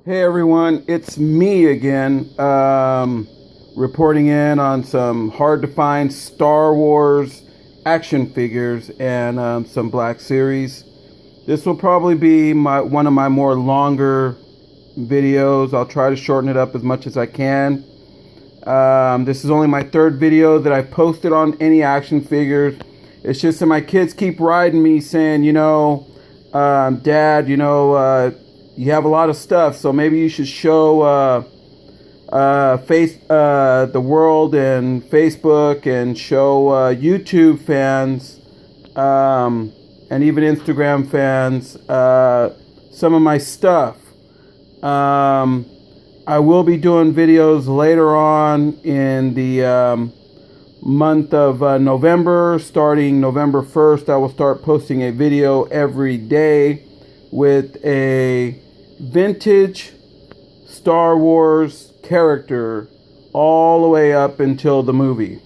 Hey everyone, it's me again, reporting in on some hard to find Star Wars action figures and some Black Series. This will probably be one of my more longer videos. I'll try to shorten it up as much as I can. This is only my third video that I've posted on any action figures. It's just that my kids keep riding me saying, Dad, you have a lot of stuff, so maybe you should show the world and Facebook and show YouTube fans and even Instagram fans some of my stuff. I will be doing videos later on in the month of November. Starting November 1st, I will start posting a video every day with a vintage Star Wars character all the way up until the movie.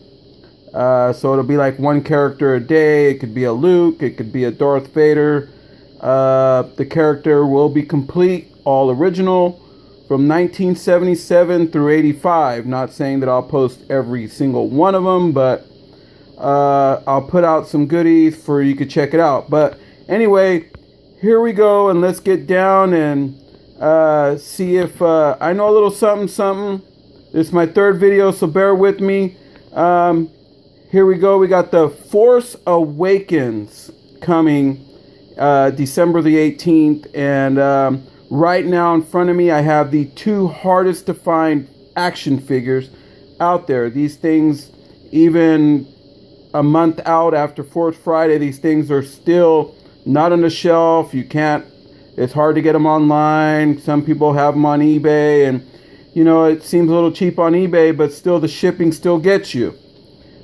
So it'll be like one character a day. It could be a Luke, it could be a Darth Vader. The character will be complete, all original, from 1977 through 85. Not saying that I'll post every single one of them, but I'll put out some goodies for you to check it out. But anyway, here we go, and let's get down and see if I know a little something. This is my third video, so bear with me. Here we go. We got The Force Awakens coming December the 18th, and right now in front of me I have the two hardest to find action figures out there. These things, even a month out after 4th Friday, these things are still not on the shelf. It's hard to get them online. Some people have them on eBay, and it seems a little cheap on eBay, but still the shipping still gets you.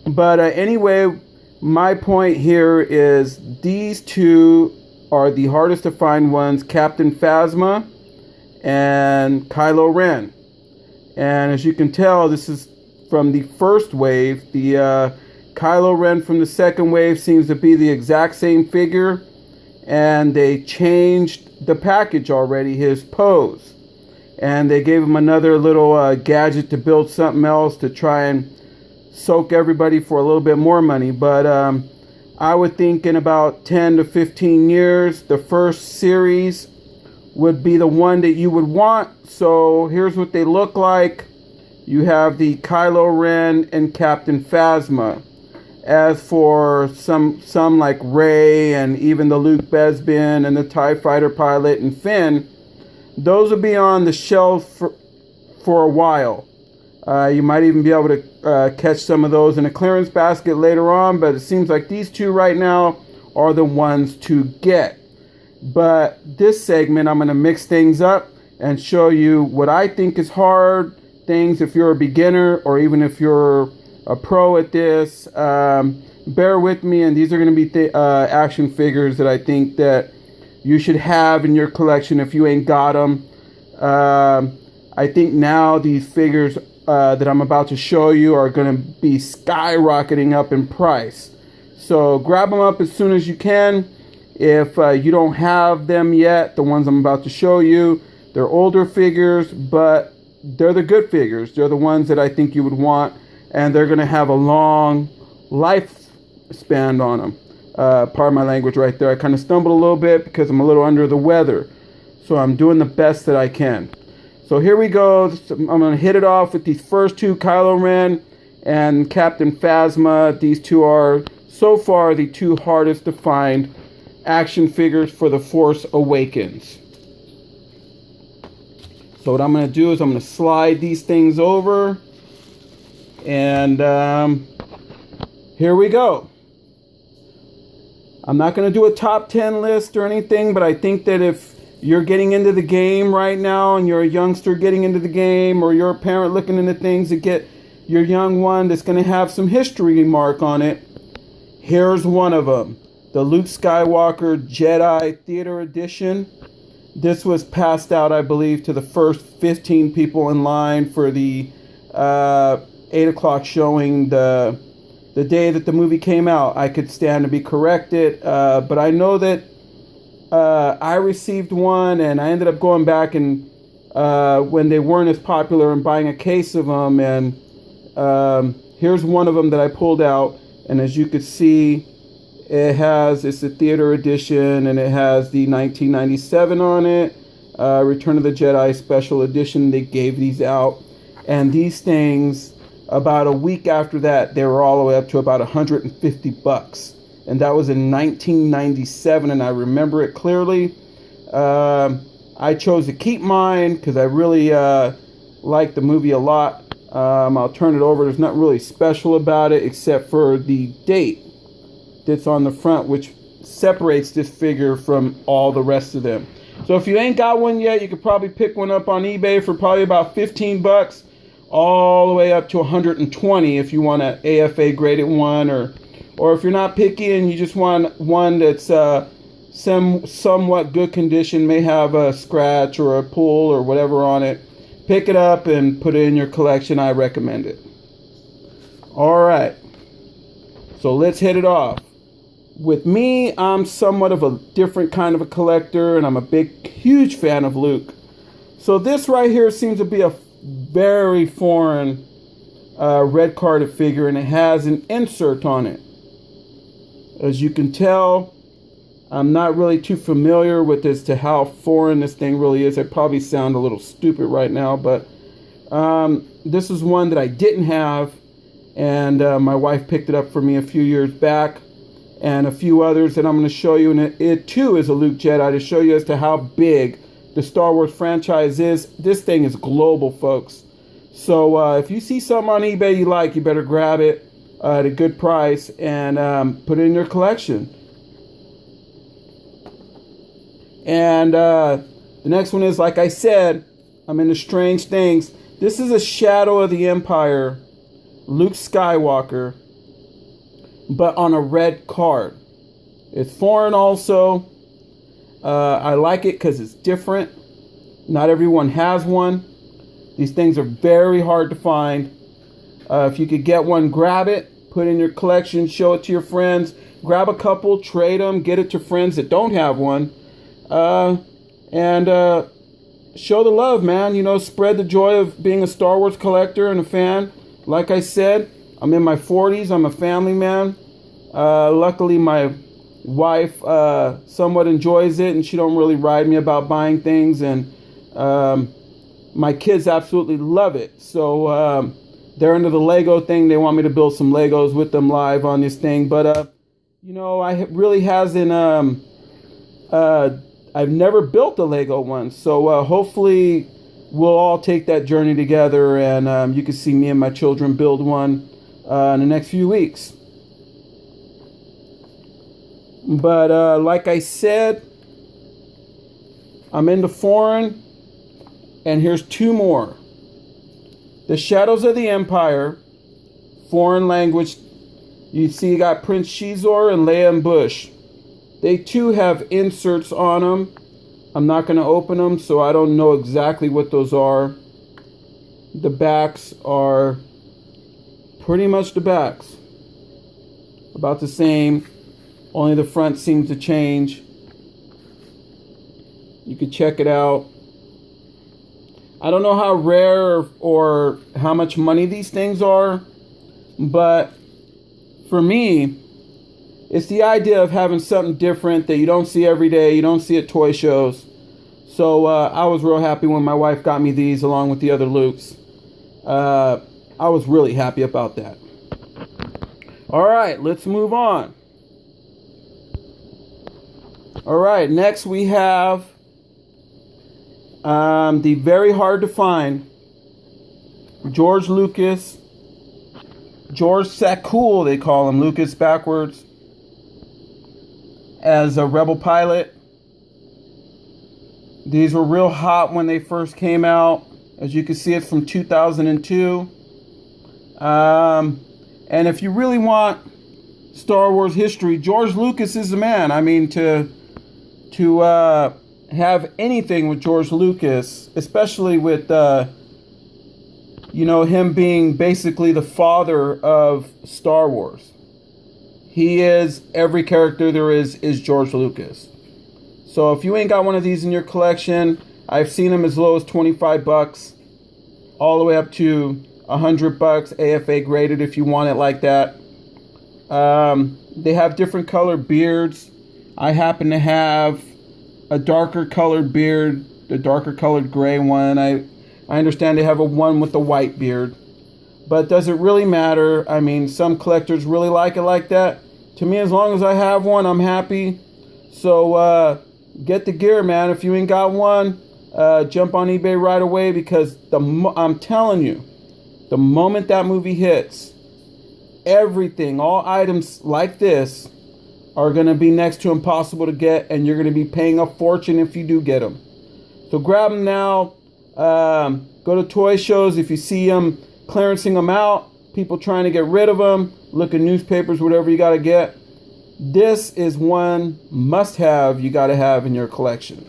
But anyway, my point here is these two are the hardest to find ones: Captain Phasma and Kylo Ren. And as you can tell, this is from the first wave. The Kylo Ren from the second wave seems to be the exact same figure, and they changed the package already, his pose, and they gave him another little gadget to build something else to try and soak everybody for a little bit more money. But I would think in about 10 to 15 years, the first series would be the one that you would want. So here's what they look like. You have the Kylo Ren and Captain Phasma. As for some like Rey and even the Luke Bespin and the TIE Fighter pilot and Finn, those will be on the shelf for a while. You might even be able to catch some of those in a clearance basket later on, but it seems like these two right now are the ones to get. But this segment, I'm going to mix things up and show you what I think is hard things if you're a beginner or even if you're a pro at this. Bear with me, and these are going to be action figures that I think that you should have in your collection if you ain't got them. I think now these figures that I'm about to show you are going to be skyrocketing up in price. So grab them up as soon as you can. If you don't have them yet, the ones I'm about to show you, they're older figures, but they're the good figures. They're the ones that I think you would want, and they're going to have a long lifespan on them. Pardon my language right there. I kind of stumbled a little bit because I'm a little under the weather. So I'm doing the best that I can. So here we go. I'm going to hit it off with these first two, Kylo Ren and Captain Phasma. These two are, so far, the two hardest to find action figures for The Force Awakens. So what I'm going to do is I'm going to slide these things over. And here we go. I'm not going to do a top 10 list or anything, but I think that if you're getting into the game right now and you're a youngster getting into the game, or you're a parent looking into things to get your young one that's going to have some history mark on it, here's one of them. The Luke Skywalker Jedi Theater Edition. This was passed out, I believe, to the first 15 people in line for the 8 o'clock showing the day that the movie came out. I could stand to be corrected, but I know that I received one, and I ended up going back and when they weren't as popular, and buying a case of them. And here's one of them that I pulled out. And as you could see, it's the theater edition, and it has the 1997 on it. Return of the Jedi special edition. They gave these out. And these things, about a week after that, they were all the way up to about $150. And that was in 1997, and I remember it clearly. I chose to keep mine because I really like the movie a lot. I'll turn it over. There's nothing really special about it except for the date that's on the front, which separates this figure from all the rest of them. So if you ain't got one yet, you could probably pick one up on eBay for probably about $15, all the way up to $120 if you want an AFA graded one, or if you're not picky and you just want one that's somewhat good condition, may have a scratch or a pull or whatever on it, pick it up and put it in your collection. I recommend it. All right, so let's hit it off. With me, I'm somewhat of a different kind of a collector, and I'm a huge fan of Luke. So this right here seems to be a very foreign red carded figure, and it has an insert on it. As you can tell, I'm not really too familiar with as to how foreign this thing really is. I probably sound a little stupid right now, but this is one that I didn't have, and my wife picked it up for me a few years back, and a few others that I'm going to show you. And it too is a Luke Jedi, to show you as to how big the Star Wars franchise is. This thing is global, folks. So if you see something on eBay you like, you better grab it at a good price and put it in your collection. And the next one is, like I said, I'm into strange things. This is a Shadow of the Empire Luke Skywalker, but on a red card. It's foreign also. I like it because it's different. Not everyone has one. These things are very hard to find. If you could get one, grab it, put it in your collection, show it to your friends. Grab a couple, trade them, get it to friends that don't have one. And show the love, man. You know, spread the joy of being a Star Wars collector and a fan. Like I said, I'm in my 40s. I'm a family man. Luckily, my wife somewhat enjoys it, and she don't really ride me about buying things. And my kids absolutely love it. So they're into the Lego thing. They want me to build some Legos with them live on this thing. But you know, I really hasn't. I've never built a Lego one. So hopefully we'll all take that journey together, and you can see me and my children build one in the next few weeks. But like I said, I'm into foreign, and here's two more. The Shadows of the Empire, foreign language. You see you got Prince Shizor and Leia and Bush. They too have inserts on them. I'm not going to open them, so I don't know exactly what those are. The backs are pretty much the backs. About the same. Only the front seems to change. You can check it out. I don't know how rare or how much money these things are, but for me, it's the idea of having something different that you don't see every day, you don't see at toy shows. So I was real happy when my wife got me these along with the other Lukes. I was really happy about that. All right, let's move on. All right, next we have the very hard to find George Lucas, George Sakul, they call him, Lucas backwards, as a Rebel pilot. These were real hot when they first came out. As you can see, it's from 2002. And if you really want Star Wars history, George Lucas is the man. I mean, to have anything with George Lucas, especially with him being basically the father of Star Wars. He is, every character there is George Lucas. So if you ain't got one of these in your collection, I've seen them as low as 25 bucks, all the way up to 100 bucks, AFA graded if you want it like that. They have different colored beards. I happen to have a darker colored beard, the darker colored gray one. I understand they have a one with a white beard. But does it really matter? I mean, some collectors really like it like that. To me, as long as I have one, I'm happy. So get the gear, man. If you ain't got one, jump on eBay right away, because I'm telling you, the moment that movie hits, everything, all items like this are going to be next to impossible to get, and you're going to be paying a fortune if you do get them. So grab them now. Go to toy shows. If you see them clearancing them out, people trying to get rid of them, look in newspapers, whatever you got to get. This is one must-have you got to have in your collection.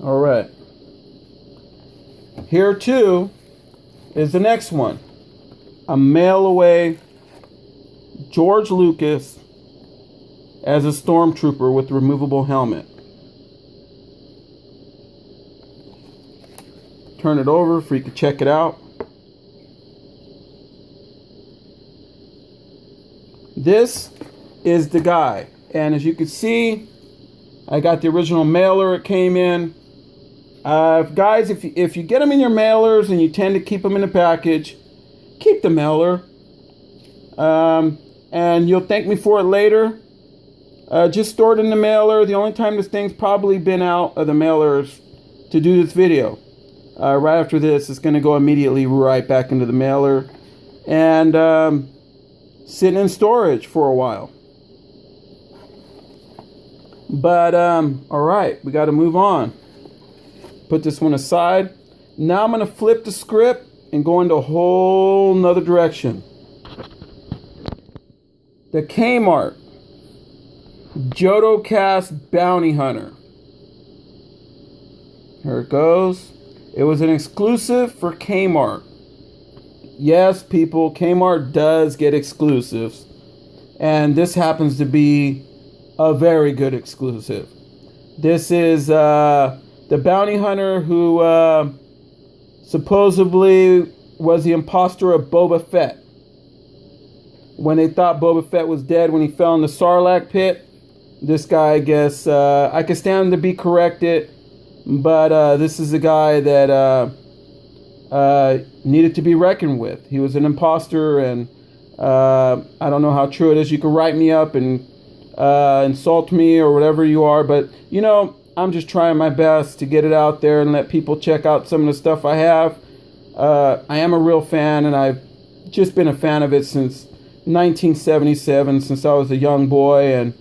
All right. Here too is the next one. A mail away George Lucas as a stormtrooper with removable helmet. Turn it over so you can check it out. This is the guy, and as you can see, I got the original mailer it came in. Guys, if you get them in your mailers and you tend to keep them in the package, keep the mailer, and you'll thank me for it later. Just store it in the mailer. The only time this thing's probably been out of the mailers to do this video. Right after this, it's going to go immediately right back into the mailer and sit in storage for a while. But, all right, we got to move on. Put this one aside. Now I'm going to flip the script and go into a whole nother direction. The Kmart JotoCast Bounty Hunter. Here it goes. It was an exclusive for Kmart. Yes, people, Kmart does get exclusives. And this happens to be a very good exclusive. This is the bounty hunter who supposedly was the imposter of Boba Fett. When they thought Boba Fett was dead when he fell in the Sarlacc pit, this guy, I guess, I can stand to be corrected, but this is a guy that needed to be reckoned with. He was an imposter, and I don't know how true it is. You can write me up and insult me or whatever you are, but you know, I'm just trying my best to get it out there and let people check out some of the stuff I have. I am a real fan, and I've just been a fan of it since 1977, since I was a young boy. And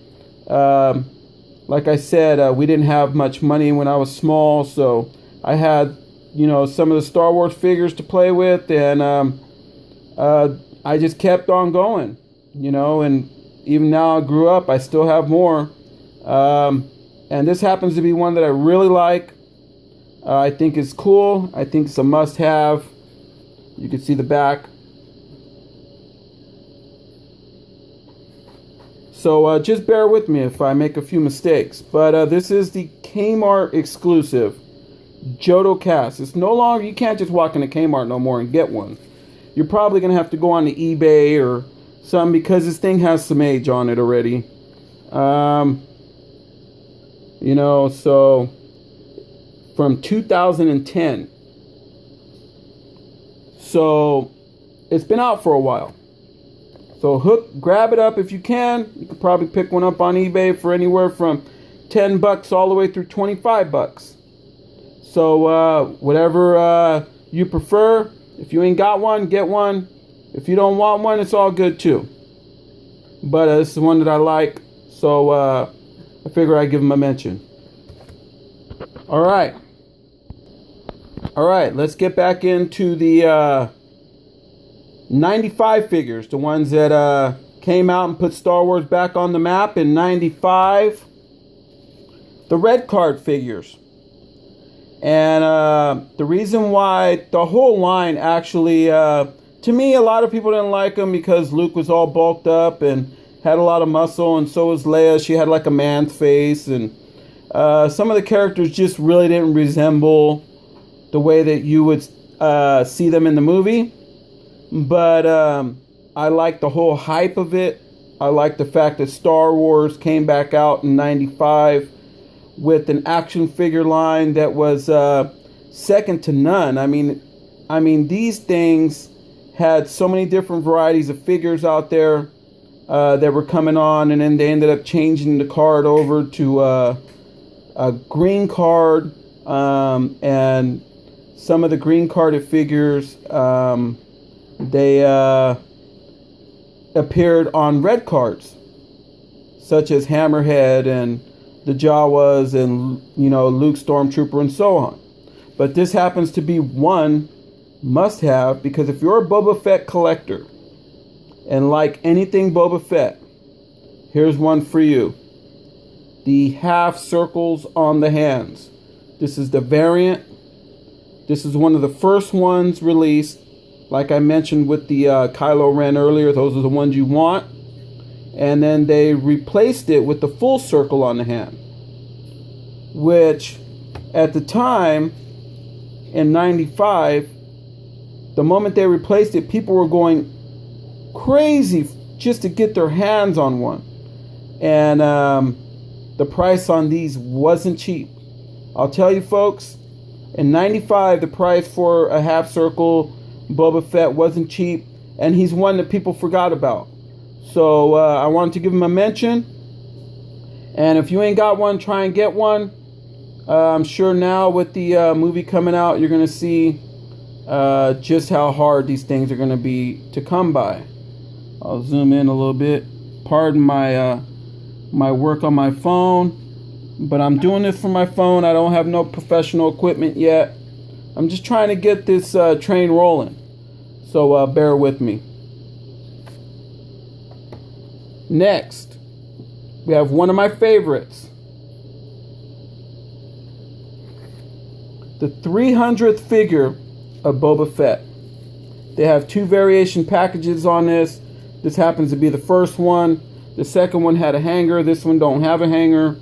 like I said, we didn't have much money when I was small, so I had, you know, some of the Star Wars figures to play with, and I just kept on going, you know, and even now I grew up, I still have more. And this happens to be one that I really like. I think it's cool. I think it's a must-have. You can see the back. So just bear with me if I make a few mistakes. But this is the Kmart exclusive JotoCast. It's no longer, you can't just walk into Kmart no more and get one. You're probably going to have to go on to eBay or something, because this thing has some age on it already. You know, so from 2010. So it's been out for a while. So grab it up if you can. You could probably pick one up on eBay for anywhere from 10 bucks all the way through 25 bucks. So whatever you prefer. If you ain't got one, get one. If you don't want one, it's all good too. But this is one that I like, so I figure I'd give them a mention. All right, let's get back into the 95 figures, the ones that came out and put Star Wars back on the map in 95. The red card figures. And the reason why the whole line actually, to me, a lot of people didn't like them because Luke was all bulked up and had a lot of muscle, and so was Leia. She had like a man's face, and some of the characters just really didn't resemble the way that you would see them in the movie. But I like the whole hype of it. I like the fact that Star Wars came back out in '95 with an action figure line that was second to none. I mean, these things had so many different varieties of figures out there that were coming on, and then they ended up changing the card over to a green card, and some of the green carded figures, they appeared on red cards, such as Hammerhead and the Jawas and, Luke Stormtrooper and so on. But this happens to be one must-have, because if you're a Boba Fett collector and like anything Boba Fett, here's one for you. The half circles on the hands. This is the variant. This is one of the first ones released. Like I mentioned with the Kylo Ren earlier, those are the ones you want. And then they replaced it with the full circle on the hand, which at the time in '95, the moment they replaced it, people were going crazy just to get their hands on one. And the price on these wasn't cheap. I'll tell you folks, in '95, the price for a half circle Boba Fett wasn't cheap, and he's one that people forgot about. So I wanted to give him a mention. And if you ain't got one, try and get one. I'm sure now with the movie coming out, you're going to see just how hard these things are going to be to come by. I'll zoom in a little bit. Pardon my my work on my phone, but I'm doing this from my phone. I don't have no professional equipment yet. I'm just trying to get this train rolling. So bear with me. Next, we have one of my favorites. The 300th figure of Boba Fett. They have two variation packages on this. This happens to be the first one. The second one had a hanger. This one don't have a hanger.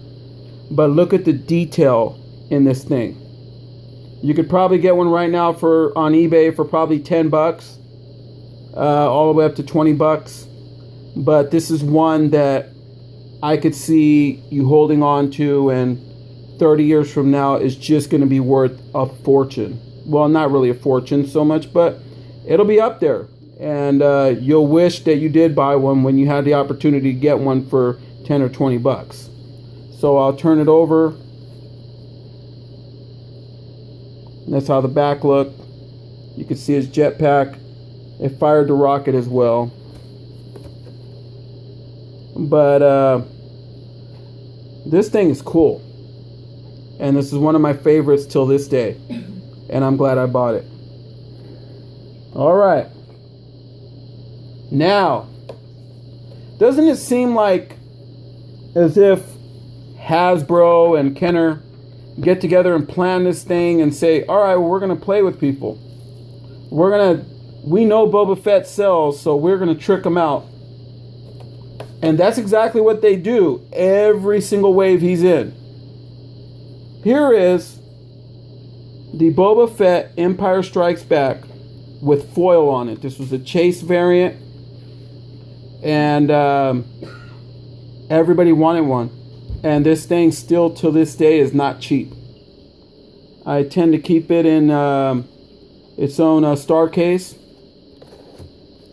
But look at the detail in this thing. You could probably get one right now on eBay for probably $10, all the way up to $20. But this is one that I could see you holding on to, and 30 years from now is just going to be worth a fortune. Well, not really a fortune so much, but it'll be up there. And you'll wish that you did buy one when you had the opportunity to get one for 10 or $20. So I'll turn it over. That's how the back looked. You can see his jetpack. It fired the rocket as well. But this thing is cool. And this is one of my favorites till this day. And I'm glad I bought it. Alright. Now, doesn't it seem like as if Hasbro and Kenner get together and plan this thing and say, alright, well, we're going to play with people. We know Boba Fett sells, so we're going to trick them out. And that's exactly what they do every single wave he's in. Here is the Boba Fett Empire Strikes Back with foil on it. This was a chase variant, and everybody wanted one. And this thing still to this day is not cheap. I tend to keep it in its own star case,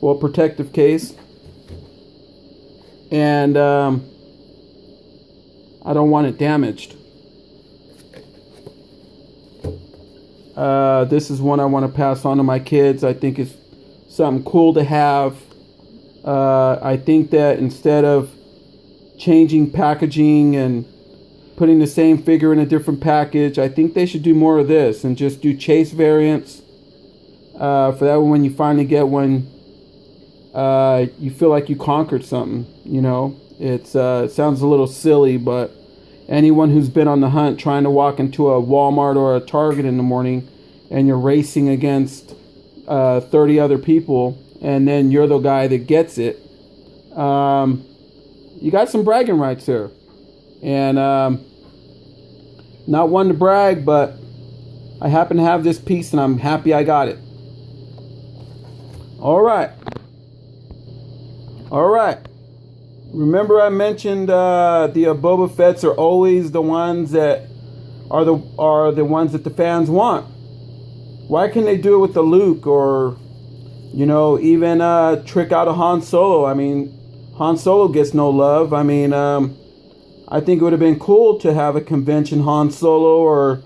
or protective case. And I don't want it damaged. This is one I want to pass on to my kids. I think it's something cool to have. I think that instead of changing packaging and putting the same figure in a different package, I think they should do more of this and just do chase variants. For that one, when you finally get one, you feel like you conquered something. You know, it sounds a little silly, but anyone who's been on the hunt trying to walk into a Walmart or a Target in the morning and you're racing against 30 other people, and then you're the guy that gets it, you got some bragging rights there. And not one to brag, but I happen to have this piece and I'm happy I got it. All right. Remember I mentioned the Boba Fett's are always the ones that are the ones that the fans want. Why can't they do it with the Luke, or even trick out a Han Solo? I mean, Han Solo gets no love. I mean, I think it would have been cool to have a convention Han Solo or